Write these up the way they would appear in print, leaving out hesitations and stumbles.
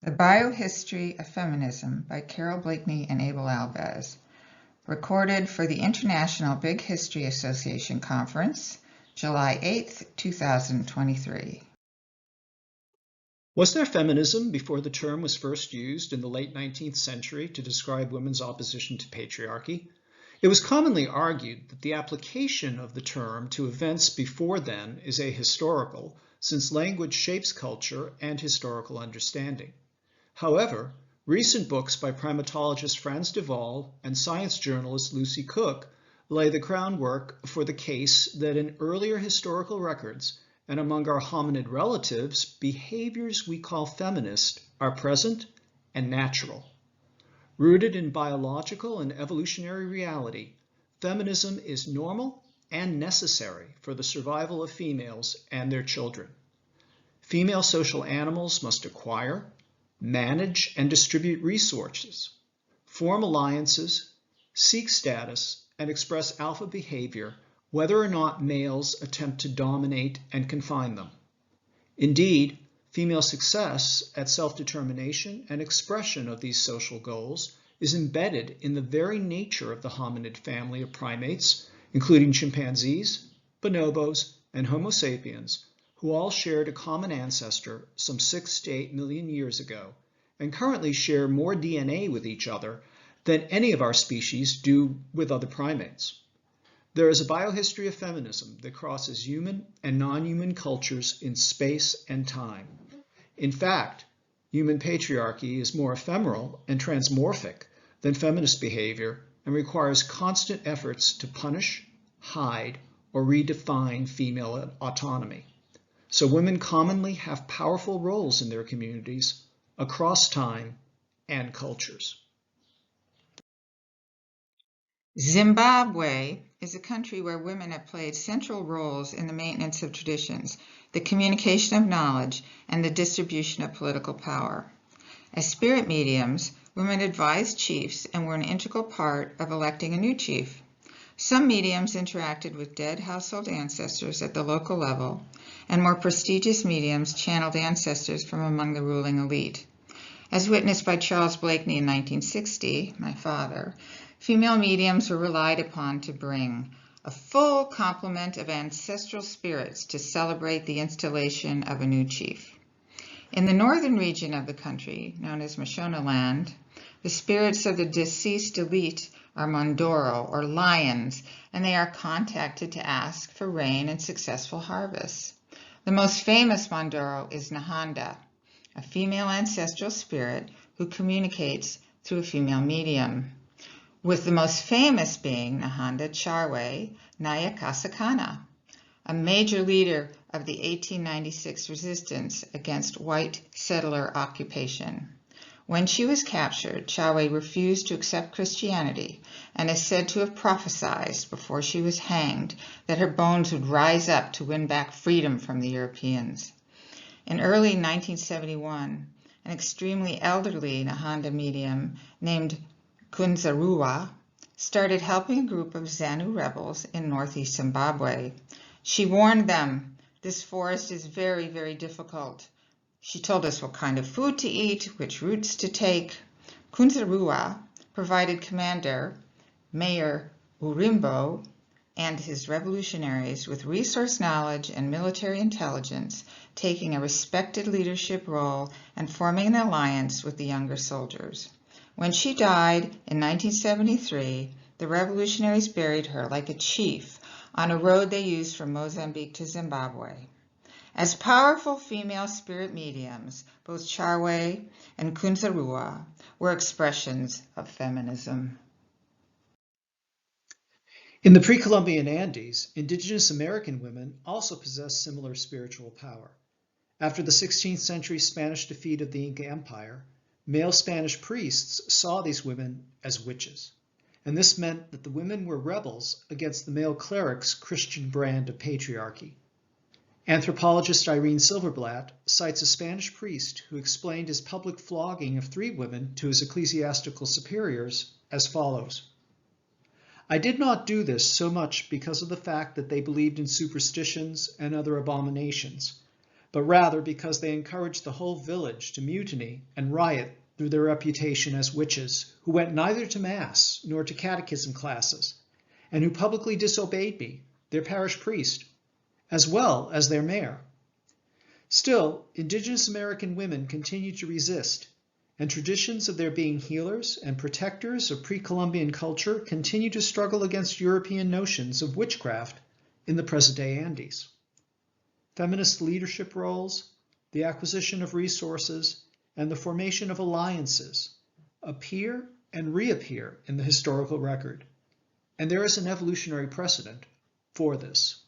The Biohistory of Feminism by Carol Blakeney and Abel Alves, recorded for the International Big History Association Conference, July 8, 2023. Was there feminism before the term was first used in the late 19th century to describe women's opposition to patriarchy? It was commonly argued that the application of the term to events before then is ahistorical, since language shapes culture and historical understanding. However, recent books by primatologist Frans de Waal and science journalist Lucy Cook lay the groundwork for the case that in earlier historical records and among our hominid relatives, behaviors we call feminist are present and natural. Rooted in biological and evolutionary reality, feminism is normal and necessary for the survival of females and their children. Female social animals must acquire, manage and distribute resources, form alliances, seek status, and express alpha behavior, whether or not males attempt to dominate and confine them. Indeed, female success at self-determination and expression of these social goals is embedded in the very nature of the hominid family of primates, including chimpanzees, bonobos, and Homo sapiens, who all shared a common ancestor some 6 to 8 million years ago and currently share more DNA with each other than any of our species do with other primates. There is a biohistory of feminism that crosses human and non-human cultures in space and time. In fact, human patriarchy is more ephemeral and transmorphic than feminist behavior and requires constant efforts to punish, hide, or redefine female autonomy. So women commonly have powerful roles in their communities across time and cultures. Zimbabwe is a country where women have played central roles in the maintenance of traditions, the communication of knowledge, and the distribution of political power. As spirit mediums, women advised chiefs and were an integral part of electing a new chief. Some mediums interacted with dead household ancestors at the local level, and more prestigious mediums channeled ancestors from among the ruling elite. As witnessed by Charles Blakeney in 1960, my father, female mediums were relied upon to bring a full complement of ancestral spirits to celebrate the installation of a new chief. In the northern region of the country, known as Mashonaland, the spirits of the deceased elite are Mondoro, or lions, and they are contacted to ask for rain and successful harvests. The most famous Mondoro is Nahanda, a female ancestral spirit who communicates through a female medium, with the most famous being Nahanda Charwe Nyakasakana, a major leader of the 1896 resistance against white settler occupation. When she was captured, Charwe refused to accept Christianity and is said to have prophesied before she was hanged that her bones would rise up to win back freedom from the Europeans. In early 1971, an extremely elderly Nahanda medium named Kunzarua started helping a group of Zanu rebels in northeast Zimbabwe. She warned them, "This forest is very, very difficult." She told us what kind of food to eat, which routes to take. Kunzarua provided Commander Mayor Urimbo and his revolutionaries with resource knowledge and military intelligence, taking a respected leadership role and forming an alliance with the younger soldiers. When she died in 1973, the revolutionaries buried her like a chief on a road they used from Mozambique to Zimbabwe. As powerful female spirit mediums, both Charwe and Kunzarua were expressions of feminism. In the pre-Columbian Andes, indigenous American women also possessed similar spiritual power. After the 16th century Spanish defeat of the Inca Empire, male Spanish priests saw these women as witches, and this meant that the women were rebels against the male cleric's Christian brand of patriarchy. Anthropologist Irene Silverblatt cites a Spanish priest who explained his public flogging of 3 women to his ecclesiastical superiors as follows: "I did not do this so much because of the fact that they believed in superstitions and other abominations, but rather because they encouraged the whole village to mutiny and riot through their reputation as witches, who went neither to Mass nor to catechism classes, and who publicly disobeyed me, their parish priest, as well as their mayor. Still, Indigenous American women continued to resist, and traditions of their being healers and protectors of pre-Columbian culture continue to struggle against European notions of witchcraft in the present-day Andes. Feminist leadership roles, the acquisition of resources, and the formation of alliances appear and reappear in the historical record, and there is an evolutionary precedent for this.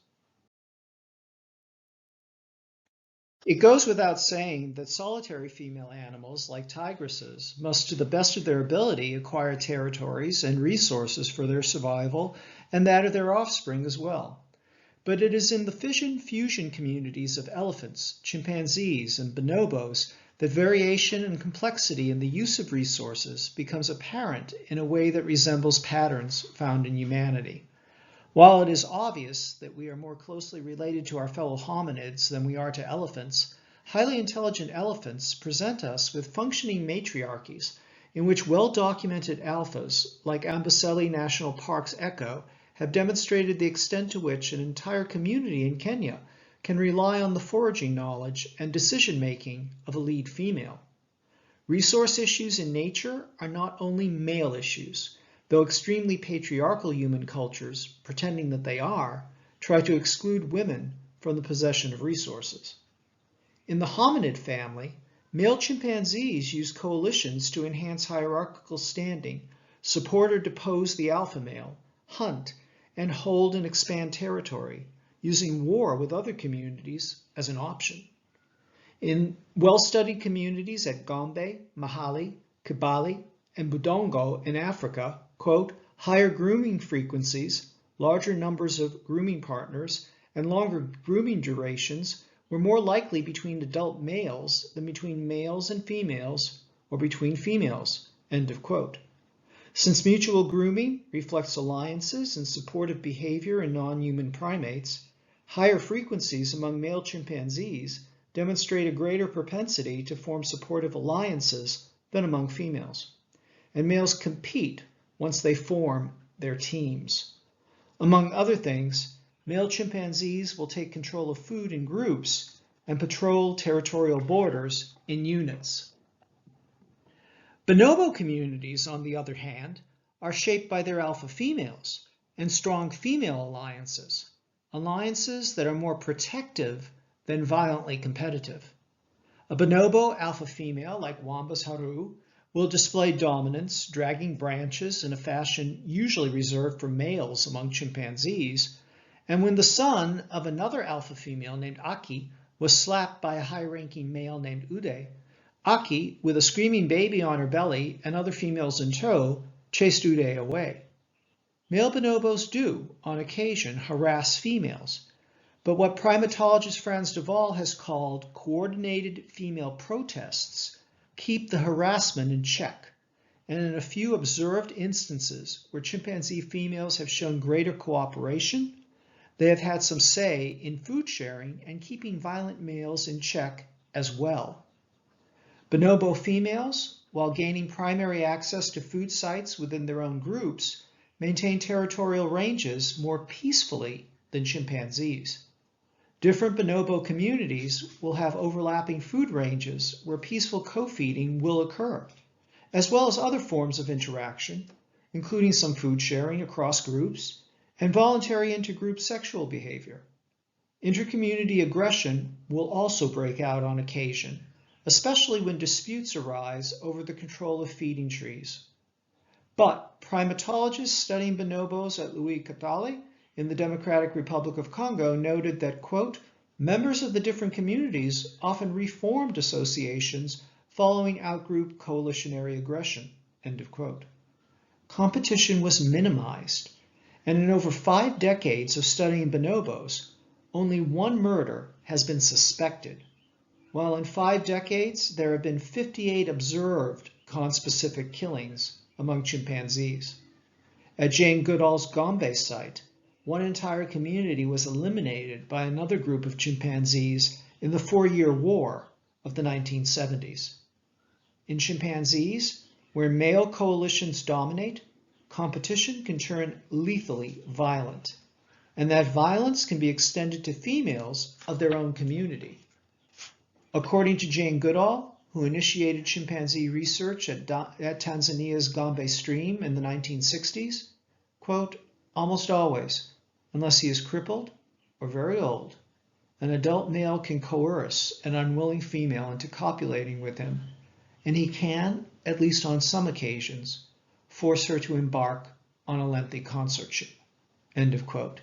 It goes without saying that solitary female animals like tigresses must, to the best of their ability, acquire territories and resources for their survival and that of their offspring as well. But it is in the fission-fusion communities of elephants, chimpanzees, and bonobos that variation and complexity in the use of resources becomes apparent in a way that resembles patterns found in humanity. While it is obvious that we are more closely related to our fellow hominids than we are to elephants, highly intelligent elephants present us with functioning matriarchies in which well-documented alphas, like Amboseli National Park's Echo, have demonstrated the extent to which an entire community in Kenya can rely on the foraging knowledge and decision-making of a lead female. Resource issues in nature are not only male issues, though extremely patriarchal human cultures, pretending that they are, try to exclude women from the possession of resources. In the hominid family, male chimpanzees use coalitions to enhance hierarchical standing, support or depose the alpha male, hunt, and hold and expand territory, using war with other communities as an option. In well-studied communities at Gombe, Mahali, Kibale, and Budongo in Africa, quote, higher grooming frequencies, larger numbers of grooming partners, and longer grooming durations were more likely between adult males than between males and females or between females, end of quote. Since mutual grooming reflects alliances and supportive behavior in non-human primates, higher frequencies among male chimpanzees demonstrate a greater propensity to form supportive alliances than among females. And males compete once they form their teams. Among other things, male chimpanzees will take control of food in groups and patrol territorial borders in units. Bonobo communities, on the other hand, are shaped by their alpha females and strong female alliances, alliances that are more protective than violently competitive. A bonobo alpha female like Wamba's Haru will display dominance, dragging branches in a fashion usually reserved for males among chimpanzees, and when the son of another alpha female named Aki was slapped by a high-ranking male named Ude, Aki, with a screaming baby on her belly and other females in tow, chased Ude away. Male bonobos do, on occasion, harass females, but what primatologist Frans de Waal has called coordinated female protests keep the harassment in check, and in a few observed instances where chimpanzee females have shown greater cooperation, they have had some say in food sharing and keeping violent males in check as well. Bonobo females, while gaining primary access to food sites within their own groups, maintain territorial ranges more peacefully than chimpanzees. Different bonobo communities will have overlapping food ranges where peaceful co-feeding will occur, as well as other forms of interaction, including some food sharing across groups and voluntary intergroup sexual behavior. Intercommunity aggression will also break out on occasion, especially when disputes arise over the control of feeding trees. But primatologists studying bonobos at Louis Katale in the Democratic Republic of Congo noted that, quote, members of the different communities often reformed associations following outgroup coalitionary aggression, end of quote. Competition was minimized, and in over 5 decades of studying bonobos, only 1 murder has been suspected, while in 5 decades there have been 58 observed conspecific killings among chimpanzees. At Jane Goodall's Gombe site, one entire community was eliminated by another group of chimpanzees in the 4-Year War of the 1970s. In chimpanzees, where male coalitions dominate, competition can turn lethally violent, and that violence can be extended to females of their own community. According to Jane Goodall, who initiated chimpanzee research at Tanzania's Gombe Stream in the 1960s, quote, almost always, unless he is crippled or very old, an adult male can coerce an unwilling female into copulating with him, and he can, at least on some occasions, force her to embark on a lengthy consortship. End of quote.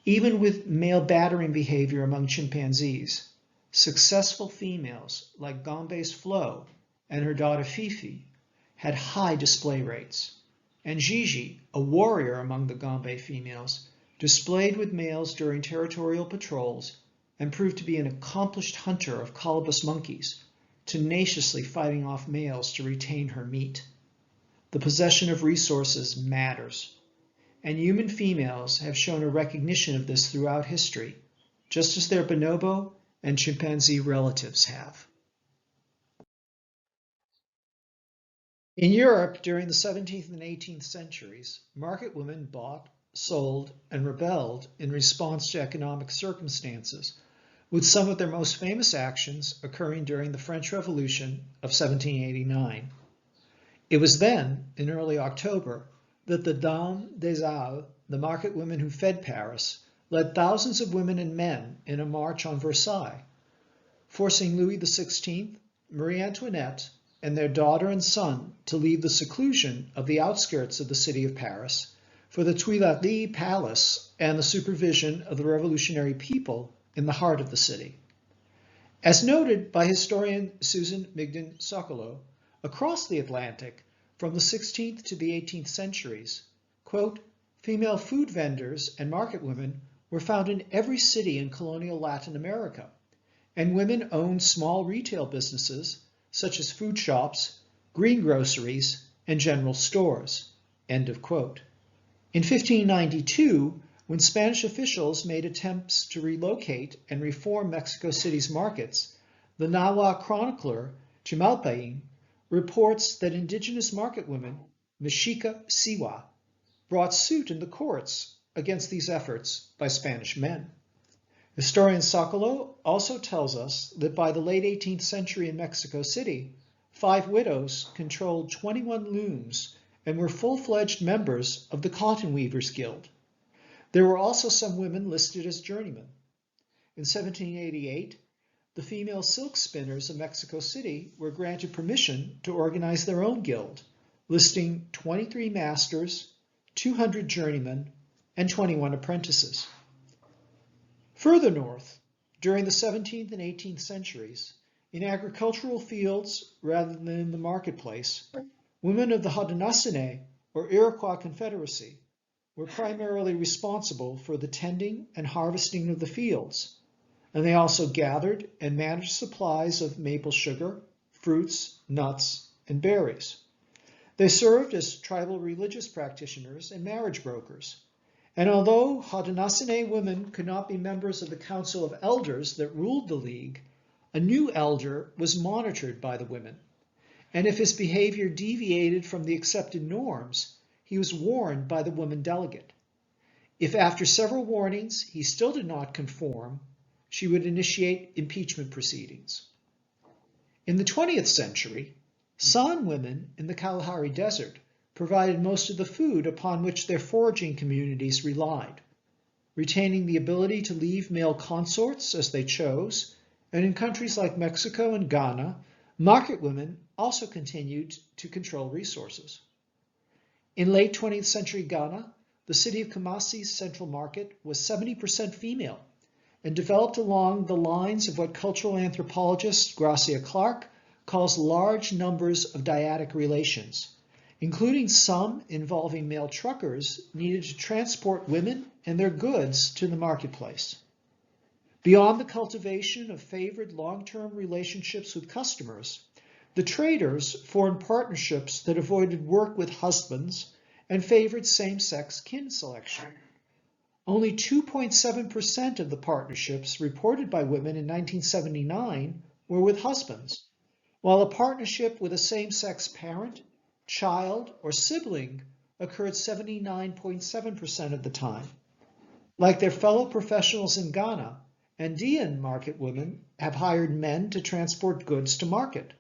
Even with male battering behavior among chimpanzees, successful females like Gombe's Flo and her daughter Fifi had high display rates, and Gigi, a warrior among the Gombe females, displayed with males during territorial patrols and proved to be an accomplished hunter of colobus monkeys, tenaciously fighting off males to retain her meat. The possession of resources matters, and human females have shown a recognition of this throughout history, just as their bonobo and chimpanzee relatives have. In Europe, during the 17th and 18th centuries, market women bought, sold, and rebelled in response to economic circumstances, with some of their most famous actions occurring during the French Revolution of 1789. It was then, in early October, that the Dames des Halles, the market women who fed Paris, led thousands of women and men in a march on Versailles, forcing Louis XVI, Marie Antoinette, and their daughter and son to leave the seclusion of the outskirts of the city of Paris for the Tuileries Palace and the supervision of the revolutionary people in the heart of the city. As noted by historian Susan Migden-Sokolow, across the Atlantic, from the 16th to the 18th centuries, quote, female food vendors and market women were found in every city in colonial Latin America, and women owned small retail businesses such as food shops, greengroceries, and general stores, end of quote. In 1592, when Spanish officials made attempts to relocate and reform Mexico City's markets, the Nahua chronicler Chimalpain reports that indigenous market women, Mexica Siwa, brought suit in the courts against these efforts by Spanish men. Historian Sokolow also tells us that by the late 18th century in Mexico City, 5 widows controlled 21 looms and were full-fledged members of the Cotton Weavers Guild. There were also some women listed as journeymen. In 1788, the female silk spinners of Mexico City were granted permission to organize their own guild, listing 23 masters, 200 journeymen, and 21 apprentices. Further north, during the 17th and 18th centuries, in agricultural fields rather than in the marketplace, women of the Haudenosaunee, or Iroquois Confederacy, were primarily responsible for the tending and harvesting of the fields, and they also gathered and managed supplies of maple sugar, fruits, nuts, and berries. They served as tribal religious practitioners and marriage brokers, and although Haudenosaunee women could not be members of the Council of Elders that ruled the League, a new elder was monitored by the women, and if his behavior deviated from the accepted norms, he was warned by the woman delegate. If after several warnings he still did not conform, she would initiate impeachment proceedings. In the 20th century, San women in the Kalahari Desert provided most of the food upon which their foraging communities relied, retaining the ability to leave male consorts as they chose, and in countries like Mexico and Ghana, market women also continued to control resources. In late 20th century Ghana, the city of Kumasi's central market was 70% female and developed along the lines of what cultural anthropologist Gracia Clark calls large numbers of dyadic relations, including some involving male truckers needed to transport women and their goods to the marketplace. Beyond the cultivation of favored long-term relationships with customers, the traders formed partnerships that avoided work with husbands and favored same-sex kin selection. Only 2.7% of the partnerships reported by women in 1979 were with husbands, while a partnership with a same-sex parent, child, or sibling occurred 79.7% of the time. Like their fellow professionals in Ghana, Andean market women have hired men to transport goods to market.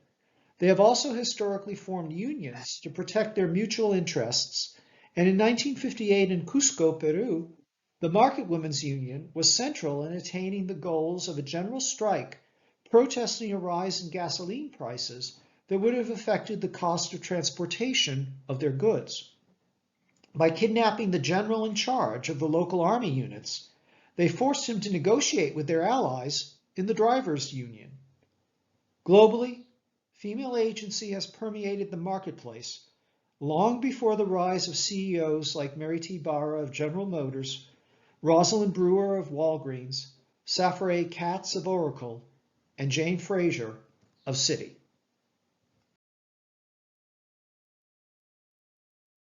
They have also historically formed unions to protect their mutual interests, and in 1958 in Cusco, Peru, the Market Women's Union was central in attaining the goals of a general strike protesting a rise in gasoline prices that would have affected the cost of transportation of their goods. By kidnapping the general in charge of the local army units, they forced him to negotiate with their allies in the drivers' union. Globally, female agency has permeated the marketplace long before the rise of CEOs like Mary T. Barra of General Motors, Rosalind Brewer of Walgreens, Safra Katz of Oracle, and Jane Fraser of Citi.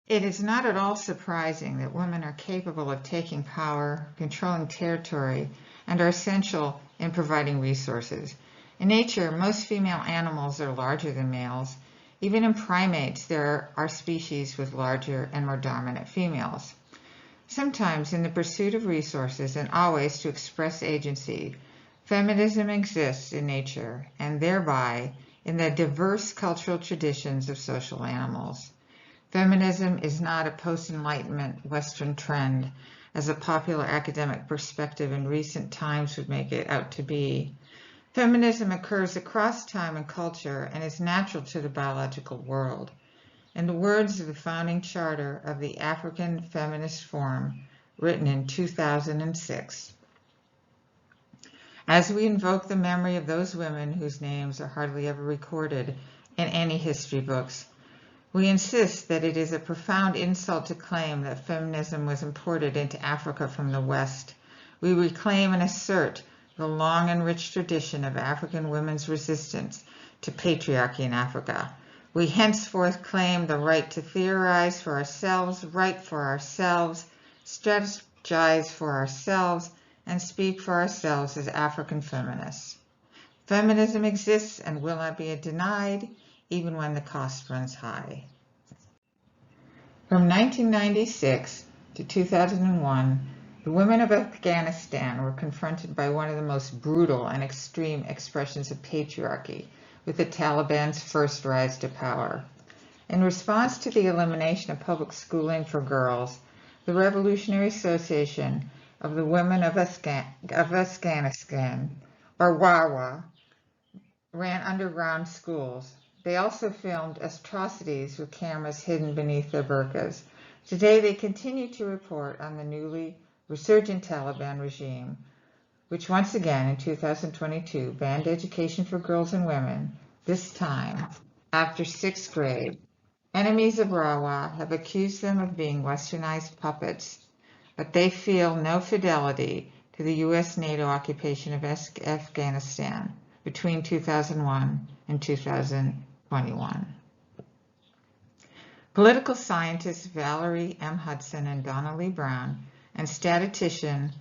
It is not at all surprising that women are capable of taking power, controlling territory, and are essential in providing resources. In nature, most female animals are larger than males. Even in primates, there are species with larger and more dominant females. Sometimes, in the pursuit of resources and always to express agency, feminism exists in nature and thereby in the diverse cultural traditions of social animals. Feminism is not a post-Enlightenment Western trend, as a popular academic perspective in recent times would make it out to be. Feminism occurs across time and culture and is natural to the biological world. In the words of the founding charter of the African Feminist Forum, written in 2006, as we invoke the memory of those women whose names are hardly ever recorded in any history books, we insist that it is a profound insult to claim that feminism was imported into Africa from the West. We reclaim and assert the long and rich tradition of African women's resistance to patriarchy in Africa. We henceforth claim the right to theorize for ourselves, write for ourselves, strategize for ourselves, and speak for ourselves as African feminists. Feminism exists and will not be denied, even when the cost runs high. From 1996 to 2001, the women of Afghanistan were confronted by one of the most brutal and extreme expressions of patriarchy, with the Taliban's first rise to power. In response to the elimination of public schooling for girls, the Revolutionary Association of the Women of Afghanistan, or WAWA, ran underground schools. They also filmed atrocities with cameras hidden beneath their burqas. Today they continue to report on the newly resurgent Taliban regime, which once again in 2022 banned education for girls and women, this time after 6th grade. Enemies of Rawa have accused them of being westernized puppets, but they feel no fidelity to the US-NATO occupation of Afghanistan between 2001 and 2021. Political scientists Valerie M. Hudson and Donna Lee Brown and statistician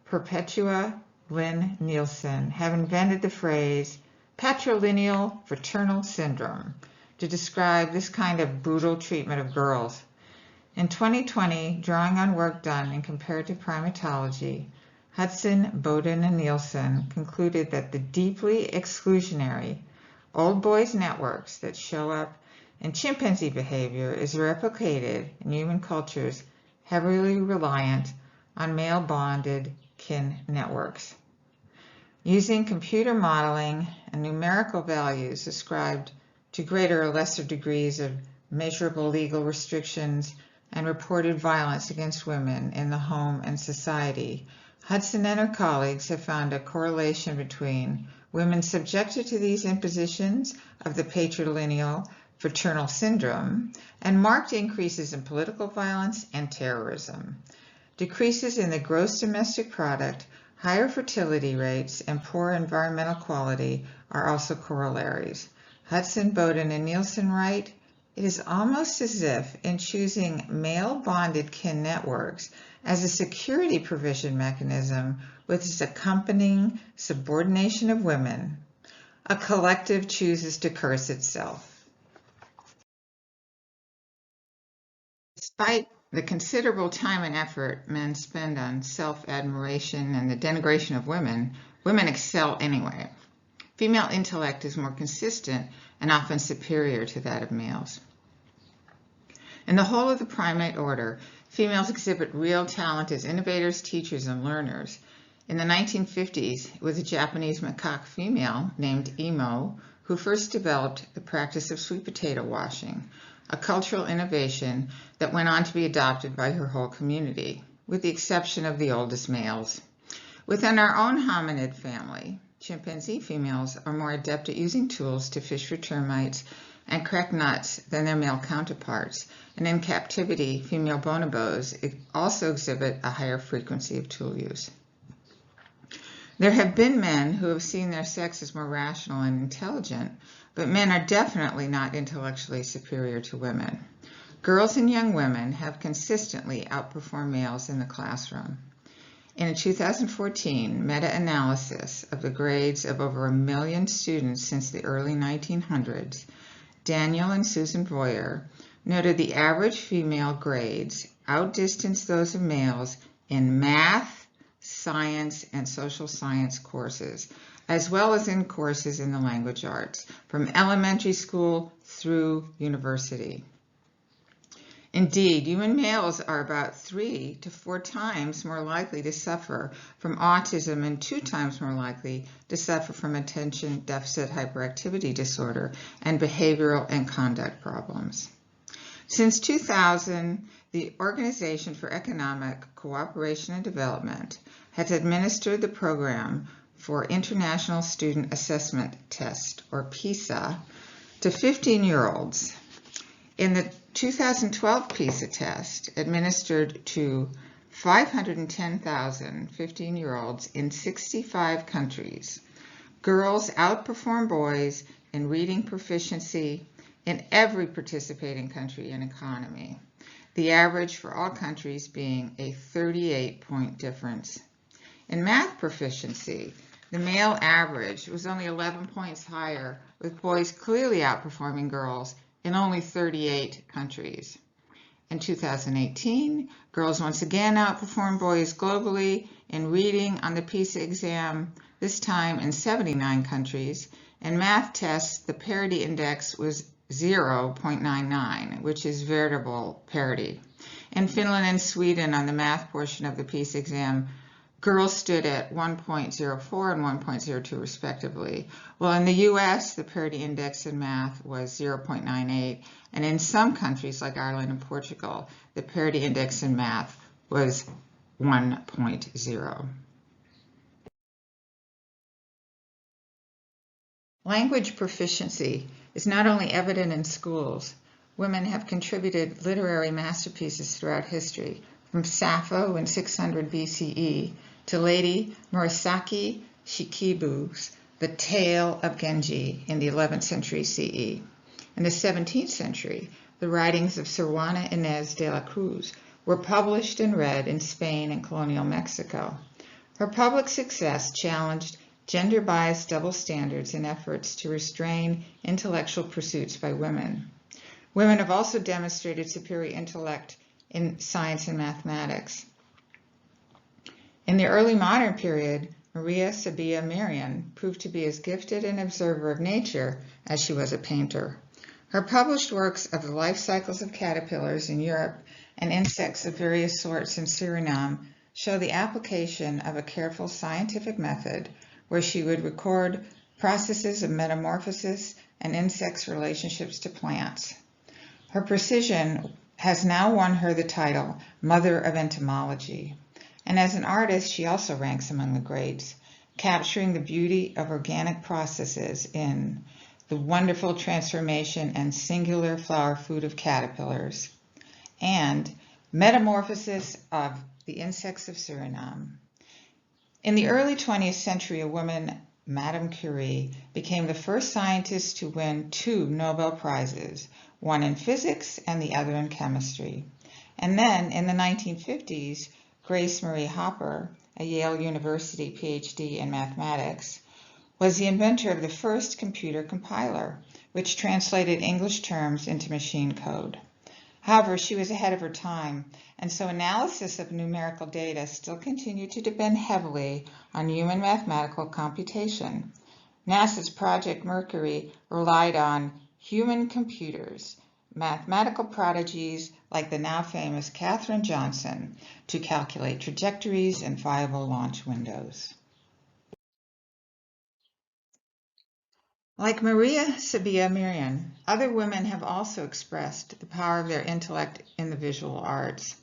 Perpetua Lynn Nielsen have invented the phrase patrilineal fraternal syndrome to describe this kind of brutal treatment of girls. In 2020, drawing on work done in comparative primatology, Hudson, Bowden, and Nielsen concluded that the deeply exclusionary old boys networks that show up in chimpanzee behavior is replicated in human cultures heavily reliant on male-bonded kin networks. Using computer modeling and numerical values ascribed to greater or lesser degrees of measurable legal restrictions and reported violence against women in the home and society, Hudson and her colleagues have found a correlation between women subjected to these impositions of the patrilineal fraternal syndrome and marked increases in political violence and terrorism. Decreases in the gross domestic product, higher fertility rates, and poor environmental quality are also corollaries. Hudson, Bowden, and Nielsen write, It is almost as if in choosing male-bonded kin networks as a security provision mechanism with its accompanying subordination of women, a collective chooses to curse itself. Despite the considerable time and effort men spend on self-admiration and the denigration of women, women excel anyway. Female intellect is more consistent and often superior to that of males. In the whole of the primate order, females exhibit real talent as innovators, teachers, and learners. In the 1950s, it was a Japanese macaque female named Imo who first developed the practice of sweet potato washing, a cultural innovation that went on to be adopted by her whole community, with the exception of the oldest males. Within our own hominid family, chimpanzee females are more adept at using tools to fish for termites and crack nuts than their male counterparts, and in captivity, female bonobos also exhibit a higher frequency of tool use. There have been men who have seen their sex as more rational and intelligent, but men are definitely not intellectually superior to women. Girls and young women have consistently outperformed males in the classroom. In a 2014 meta-analysis of the grades of over 1 million students since the early 1900s, Daniel and Susan Boyer noted the average female grades outdistanced those of males in math, science, and social science courses, as well as in courses in the language arts, from elementary school through university. Indeed, human males are about 3 to 4 times more likely to suffer from autism and 2 times more likely to suffer from attention deficit hyperactivity disorder and behavioral and conduct problems. Since 2000, the Organization for Economic Cooperation and Development has administered the program for International Student Assessment Test, or PISA, to 15-year-olds. In the 2012 PISA test, administered to 510,000 15-year-olds in 65 countries, girls outperform boys in reading proficiency in every participating country and economy, the average for all countries being a 38-point difference. In math proficiency, the male average was only 11 points higher, with boys clearly outperforming girls in only 38 countries. In 2018, girls once again outperformed boys globally in reading on the PISA exam, this time in 79 countries. In math tests, the parity index was 0.99, which is veritable parity. In Finland and Sweden, on the math portion of the PISA exam, girls stood at 1.04 and 1.02 respectively, while in the US, the parity index in math was 0.98, and in some countries like Ireland and Portugal, the parity index in math was 1.0. Language proficiency is not only evident in schools. Women have contributed literary masterpieces throughout history, from Sappho in 600 BCE to Lady Murasaki Shikibu's The Tale of Genji in the 11th century CE. In the 17th century, the writings of Sor Juana Inés de la Cruz were published and read in Spain and colonial Mexico. Her public success challenged gender-biased double standards in efforts to restrain intellectual pursuits by women. Women have also demonstrated superior intellect in science and mathematics. In the early modern period, Maria Sabia Merian proved to be as gifted an observer of nature as she was a painter. Her published works of the life cycles of caterpillars in Europe and insects of various sorts in Suriname show the application of a careful scientific method where she would record processes of metamorphosis and insects' relationships to plants. Her precision has now won her the title Mother of Entomology. And as an artist, she also ranks among the greats, capturing the beauty of organic processes in The Wonderful Transformation and Singular Flower Food of Caterpillars and Metamorphosis of the Insects of Suriname. In the early 20th century, a woman Madame Curie, became the first scientist to win 2 Nobel Prizes, one in physics and the other in chemistry. And then, in the 1950s, Grace Marie Hopper, a Yale University PhD in mathematics, was the inventor of the first computer compiler, which translated English terms into machine code. However, she was ahead of her time, and so analysis of numerical data still continued to depend heavily on human mathematical computation. NASA's Project Mercury relied on human computers, mathematical prodigies like the now famous Katherine Johnson, to calculate trajectories and viable launch windows. Like Maria Sabia Merian, other women have also expressed the power of their intellect in the visual arts.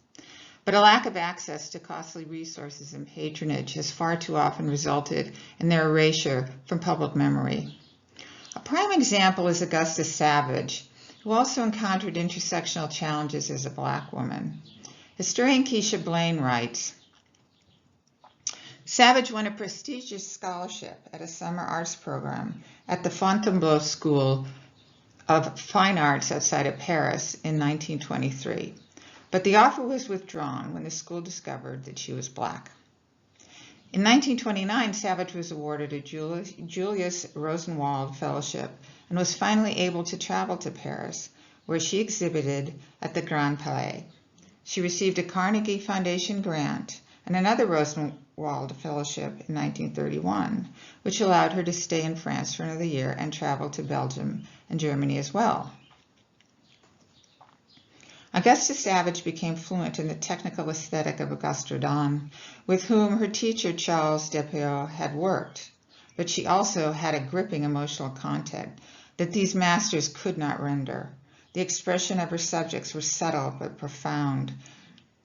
But a lack of access to costly resources and patronage has far too often resulted in their erasure from public memory. A prime example is Augusta Savage, who also encountered intersectional challenges as a Black woman. Historian Keisha Blaine writes, Savage won a prestigious scholarship at a summer arts program at the Fontainebleau School of Fine Arts outside of Paris in 1923, but the offer was withdrawn when the school discovered that she was Black. In 1929, Savage was awarded a Julius Rosenwald Fellowship and was finally able to travel to Paris, where she exhibited at the Grand Palais. She received a Carnegie Foundation grant and another Rosenwald Fellowship in 1931, which allowed her to stay in France for another year and travel to Belgium and Germany as well. Augusta Savage became fluent in the technical aesthetic of Auguste Rodin, with whom her teacher Charles Depéau had worked, but she also had a gripping emotional content that these masters could not render. The expression of her subjects was subtle but profound.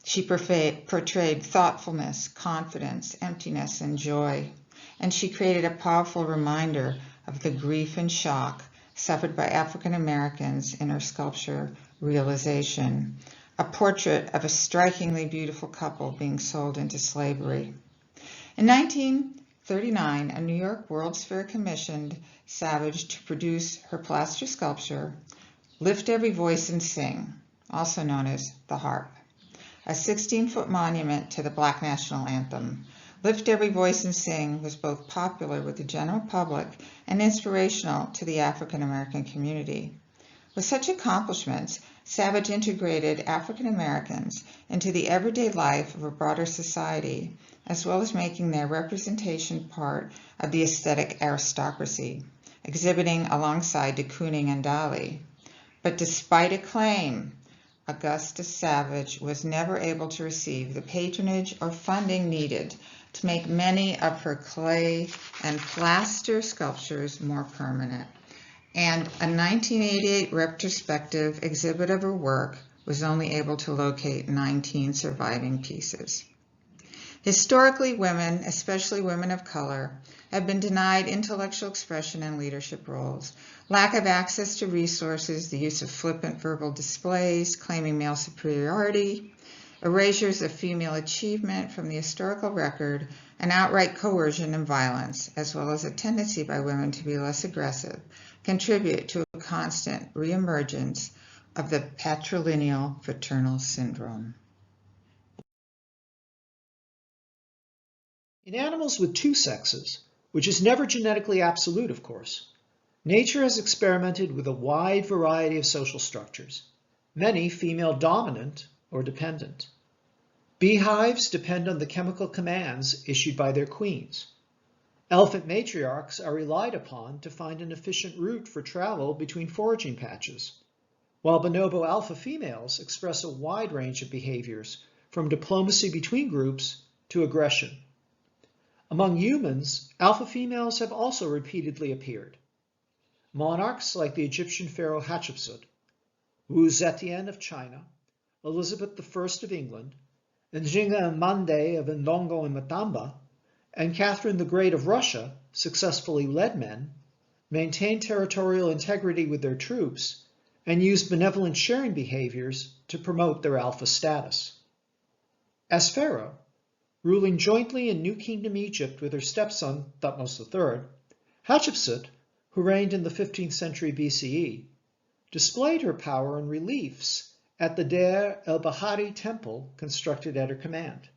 She portrayed thoughtfulness, confidence, emptiness, and joy, and she created a powerful reminder of the grief and shock suffered by African Americans in her sculpture Realization, a portrait of a strikingly beautiful couple being sold into slavery. In 1939, a New York World's Fair commissioned Savage to produce her plaster sculpture, Lift Every Voice and Sing, also known as the harp, a 16-foot monument to the Black national anthem. Lift Every Voice and Sing was both popular with the general public and inspirational to the African American community. With such accomplishments, Savage integrated African Americans into the everyday life of a broader society, as well as making their representation part of the aesthetic aristocracy, exhibiting alongside de Kooning and Dali. But despite acclaim, Augusta Savage was never able to receive the patronage or funding needed to make many of her clay and plaster sculptures more permanent. And a 1988 retrospective exhibit of her work was only able to locate 19 surviving pieces. Historically, women, especially women of color, have been denied intellectual expression and leadership roles. Lack of access to resources, the use of flippant verbal displays claiming male superiority, erasures of female achievement from the historical record, and outright coercion and violence, as well as a tendency by women to be less aggressive, contribute to a constant reemergence of the patrilineal fraternal syndrome. In animals with two sexes, which is never genetically absolute, of course, nature has experimented with a wide variety of social structures, many female dominant or dependent. Beehives depend on the chemical commands issued by their queens. Elephant matriarchs are relied upon to find an efficient route for travel between foraging patches, while bonobo alpha females express a wide range of behaviors, from diplomacy between groups to aggression. Among humans, alpha females have also repeatedly appeared. Monarchs like the Egyptian pharaoh Hatshepsut, Wu Zetian of China, Elizabeth I of England, Njinga Mande of Ndongo and Matamba, and Catherine the Great of Russia successfully led men, maintained territorial integrity with their troops, and used benevolent sharing behaviors to promote their alpha status. As pharaoh, ruling jointly in New Kingdom Egypt with her stepson Thutmose III, Hatshepsut, who reigned in the 15th century BCE, displayed her power in reliefs at the Deir el-Bahari temple constructed at her command.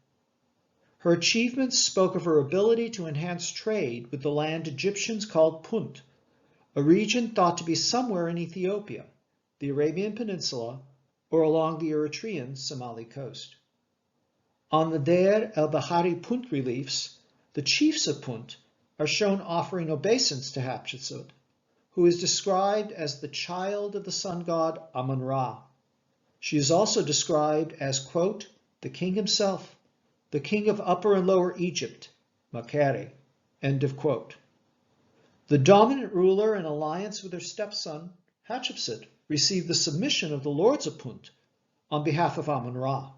Her achievements spoke of her ability to enhance trade with the land Egyptians called Punt, a region thought to be somewhere in Ethiopia, the Arabian Peninsula, or along the Eritrean Somali coast. On the Deir el-Bahari Punt reliefs, the chiefs of Punt are shown offering obeisance to Hatshepsut, who is described as the child of the sun god Amun-Ra. She is also described as, quote, the king himself, the king of Upper and Lower Egypt, Makere, end of quote. The dominant ruler in alliance with her stepson, Hatshepsut, received the submission of the lords of Punt on behalf of Amun-Ra.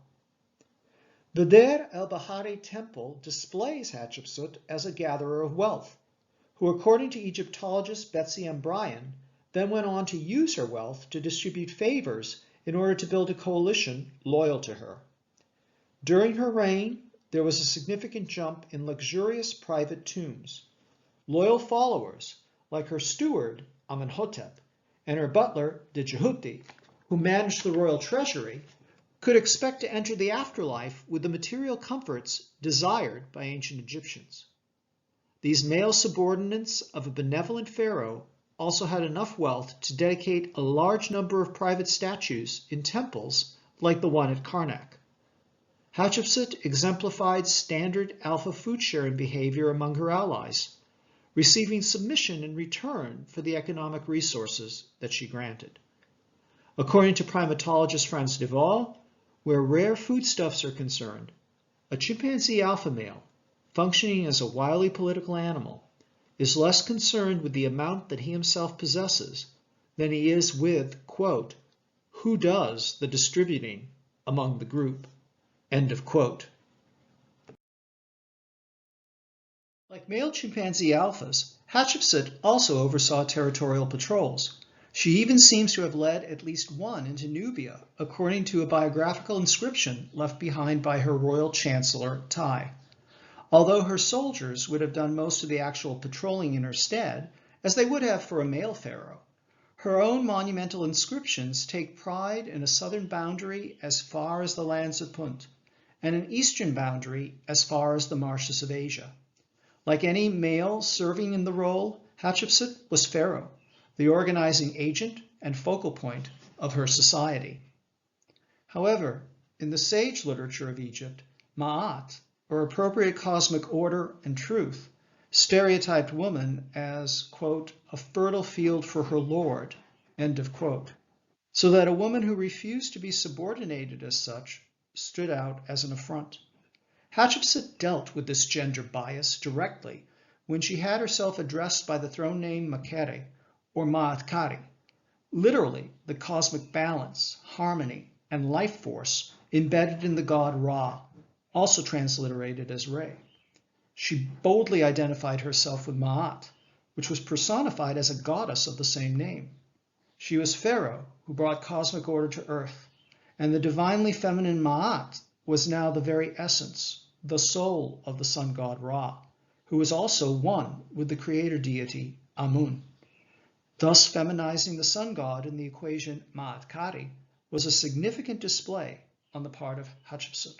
The Deir el-Bahari temple displays Hatshepsut as a gatherer of wealth, who, according to Egyptologist Betsy M. Bryan, then went on to use her wealth to distribute favors in order to build a coalition loyal to her. During her reign, there was a significant jump in luxurious private tombs. Loyal followers, like her steward, Amenhotep, and her butler, Djehuti, who managed the royal treasury, could expect to enter the afterlife with the material comforts desired by ancient Egyptians. These male subordinates of a benevolent pharaoh also had enough wealth to dedicate a large number of private statues in temples like the one at Karnak. Hatshepsut exemplified standard alpha food sharing behavior among her allies, receiving submission in return for the economic resources that she granted. According to primatologist Frans de Waal, where rare foodstuffs are concerned, a chimpanzee alpha male, functioning as a wily political animal, is less concerned with the amount that he himself possesses than he is with, quote, who does the distributing among the group, end of quote. Like male chimpanzee alphas, Hatshepsut also oversaw territorial patrols. She even seems to have led at least one into Nubia, according to a biographical inscription left behind by her royal chancellor, Tai. Although her soldiers would have done most of the actual patrolling in her stead, as they would have for a male pharaoh, her own monumental inscriptions take pride in a southern boundary as far as the lands of Punt, and an eastern boundary as far as the marshes of Asia. Like any male serving in the role, Hatshepsut was pharaoh, the organizing agent and focal point of her society. However, in the sage literature of Egypt, Ma'at, or appropriate cosmic order and truth, stereotyped woman as, quote, a fertile field for her lord, end of quote, so that a woman who refused to be subordinated as such stood out as an affront. Hatshepsut dealt with this gender bias directly when she had herself addressed by the throne name Makere, or Ma'atkari, literally the cosmic balance, harmony, and life force embedded in the god Ra, also transliterated as Re. She boldly identified herself with Ma'at, which was personified as a goddess of the same name. She was Pharaoh who brought cosmic order to earth, and the divinely feminine Ma'at was now the very essence, the soul of the sun god Ra, who was also one with the creator deity Amun. Thus feminizing the sun god in the equation Ma'atkari was a significant display on the part of Hatshepsut.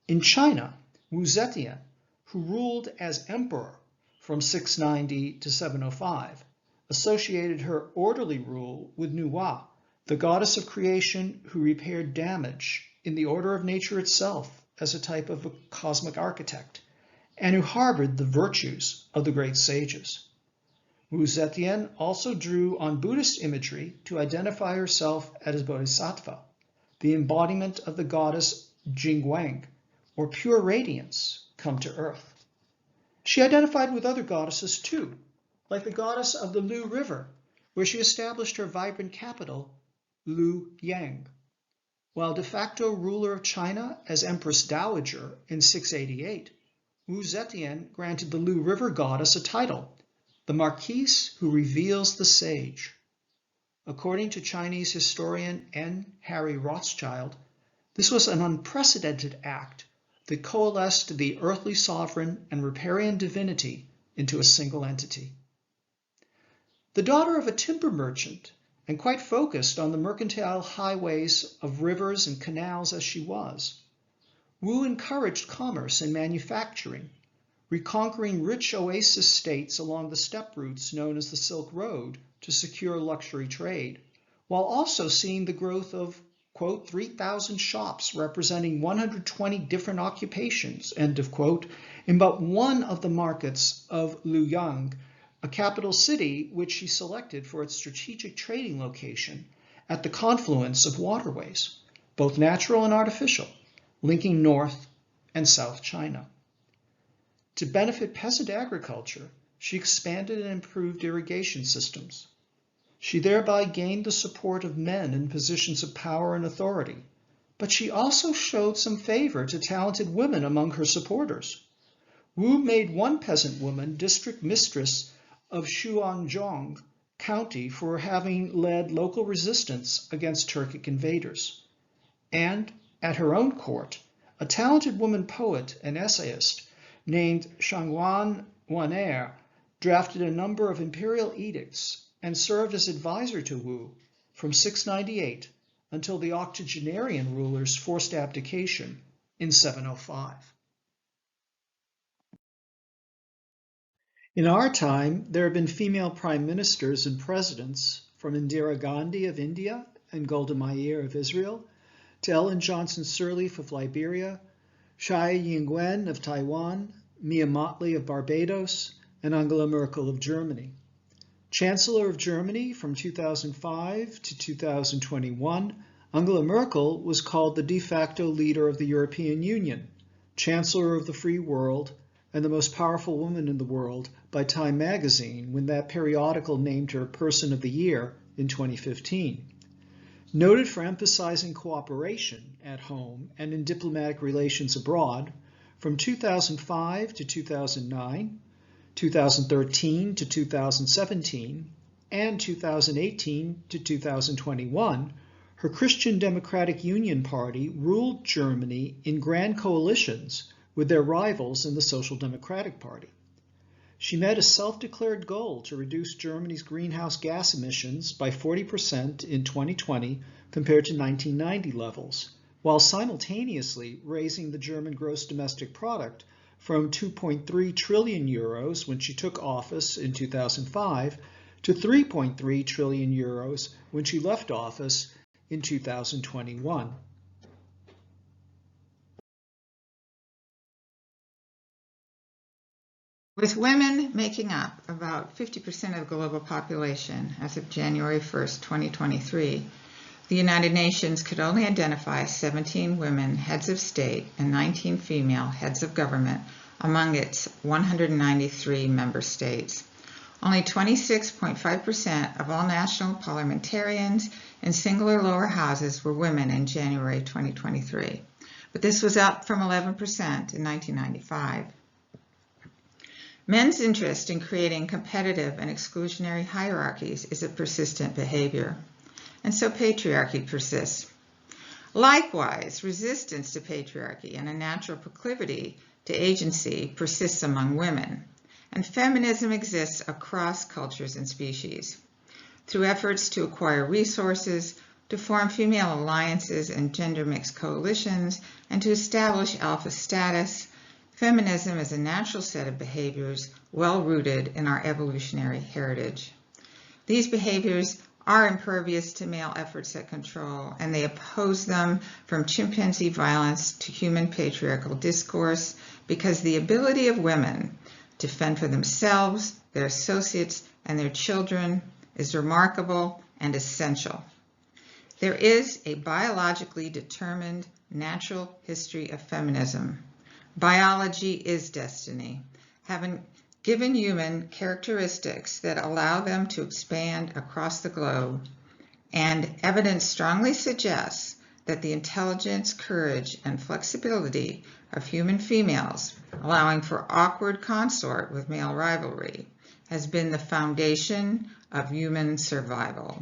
In China, Wu Zetian, who ruled as emperor from 690 to 705, associated her orderly rule with Nuwa, the goddess of creation who repaired damage in the order of nature itself as a type of a cosmic architect, and who harbored the virtues of the great sages. Wu Zetian also drew on Buddhist imagery to identify herself as Bodhisattva, the embodiment of the goddess Jingguang, or pure radiance come to earth. She identified with other goddesses too, like the goddess of the Lu River, where she established her vibrant capital, Lu Yang. While de facto ruler of China as Empress Dowager in 688, Wu Zetian granted the Lu River goddess a title, the Marquise who reveals the sage. According to Chinese historian N. Harry Rothschild, this was an unprecedented act that coalesced the earthly sovereign and riparian divinity into a single entity. The daughter of a timber merchant, and quite focused on the mercantile highways of rivers and canals as she was, Wu encouraged commerce and manufacturing, reconquering rich oasis states along the steppe routes known as the Silk Road to secure luxury trade, while also seeing the growth of, quote, 3,000 shops representing 120 different occupations, end of quote, in but one of the markets of Luoyang, a capital city which she selected for its strategic trading location at the confluence of waterways, both natural and artificial, linking North and South China. To benefit peasant agriculture, she expanded and improved irrigation systems. She thereby gained the support of men in positions of power and authority, but she also showed some favor to talented women among her supporters. Wu made one peasant woman district mistress of Shuanzhong County for having led local resistance against Turkic invaders. And at her own court, a talented woman poet and essayist named Shangguan Waner drafted a number of imperial edicts and served as advisor to Wu from 698 until the octogenarian rulers forced abdication in 705. In our time, there have been female prime ministers and presidents, from Indira Gandhi of India and Golda Meir of Israel, to Ellen Johnson Sirleaf of Liberia, Tsai Ing-wen of Taiwan, Mia Mottley of Barbados, and Angela Merkel of Germany. Chancellor of Germany from 2005 to 2021, Angela Merkel was called the de facto leader of the European Union, Chancellor of the Free World, and the most powerful woman in the world by Time magazine when that periodical named her Person of the Year in 2015. Noted for emphasizing cooperation at home and in diplomatic relations abroad, from 2005 to 2009, 2013 to 2017, and 2018 to 2021, her Christian Democratic Union Party ruled Germany in grand coalitions with their rivals in the Social Democratic Party. She met a self-declared goal to reduce Germany's greenhouse gas emissions by 40% in 2020 compared to 1990 levels, while simultaneously raising the German gross domestic product from 2.3 trillion euros when she took office in 2005 to 3.3 trillion euros when she left office in 2021. With women making up about 50% of the global population as of January 1st, 2023, the United Nations could only identify 17 women heads of state and 19 female heads of government among its 193 member states. Only 26.5% of all national parliamentarians in single or lower houses were women in January 2023, but this was up from 11% in 1995. Men's interest in creating competitive and exclusionary hierarchies is a persistent behavior, and so patriarchy persists. Likewise, resistance to patriarchy and a natural proclivity to agency persists among women, and feminism exists across cultures and species. Through efforts to acquire resources, to form female alliances and gender-mixed coalitions, and to establish alpha status, feminism is a natural set of behaviors well-rooted in our evolutionary heritage. These behaviors are impervious to male efforts at control, and they oppose them from chimpanzee violence to human patriarchal discourse because the ability of women to fend for themselves, their associates, and their children is remarkable and essential. There is a biologically determined natural history of feminism. Biology is destiny, having given human characteristics that allow them to expand across the globe, and evidence strongly suggests that the intelligence, courage, and flexibility of human females, allowing for awkward consort with male rivalry, has been the foundation of human survival.